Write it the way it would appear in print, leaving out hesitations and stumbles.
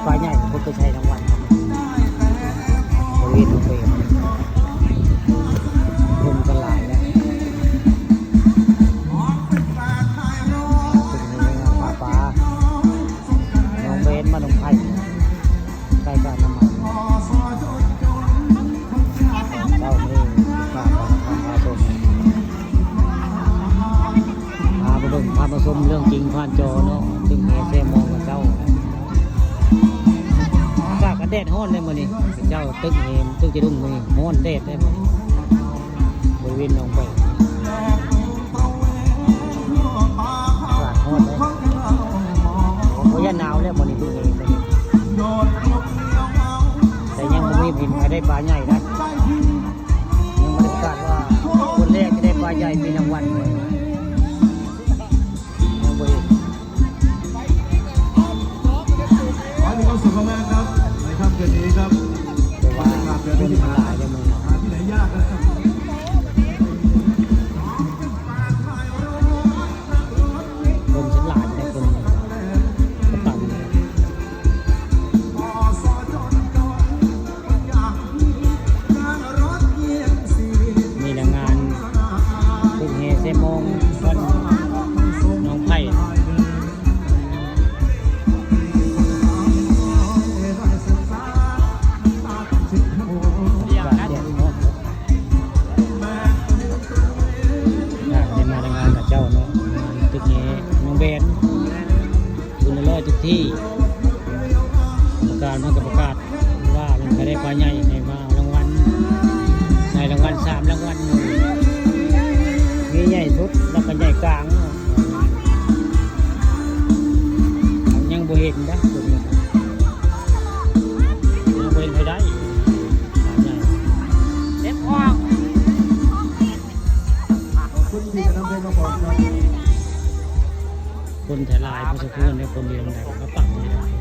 ปลาใหญ่ผมไปใช้รางวัลบริเวณโรงเรียนคนก็หลายแล้วถึงในปลาน้องเบนมาลงไผ่ใกล้กับน้ำมันเจ้านี่ข้าพาชมพาไปเบิ่งพามาชมเรื่องจริงผ่านจอเนาะถึงเซมองกับเจ้าฝากกันแดดฮ้อนเลยมื้อนี้เจ้าตึกเฮมตึกจะดุ้งมื้อนี้ฮ้อนแดดได้มื้อนี้บริเวณหนองไปฝากฮ้อนเลยโอ้ยหนาวแล้วมื้อนี้ตึกเฮมมื้อนี้แต่ยังบ่มีพินใครได้ปลาใหญ่นะยังไม่ได้ประกาศว่าคนแรกจะได้ปลาใหญ่มีรางวัลเลยยังบ่เห็น ขอให้มีความสุขมากๆครับในค่ำคืนนี้ครับ แต่ว่าคนมันหลายเลยมึง หาที่ไหนยากนะครับ คนฉันหลายแต่คนกระปังมีแรงงานตึกเฮเซมงวัดน้องไผ่ทุกที่การมันก็ประกาศว่ามันใครได้ปลาใหญ่ในมารางวัลในรางวัล3รางวัลมีใหญ่สุดแล้วก็ใหญ่กลางยังบ่เห็นนะตัวนี้ยังบ่เห็นใครได้ปลาใหญ่เด็ดออก คุณที่จะนำเพลงมาบอกครับ คนแถลายพอสมควรในคนเดียวได้ก็ปังเลยนะ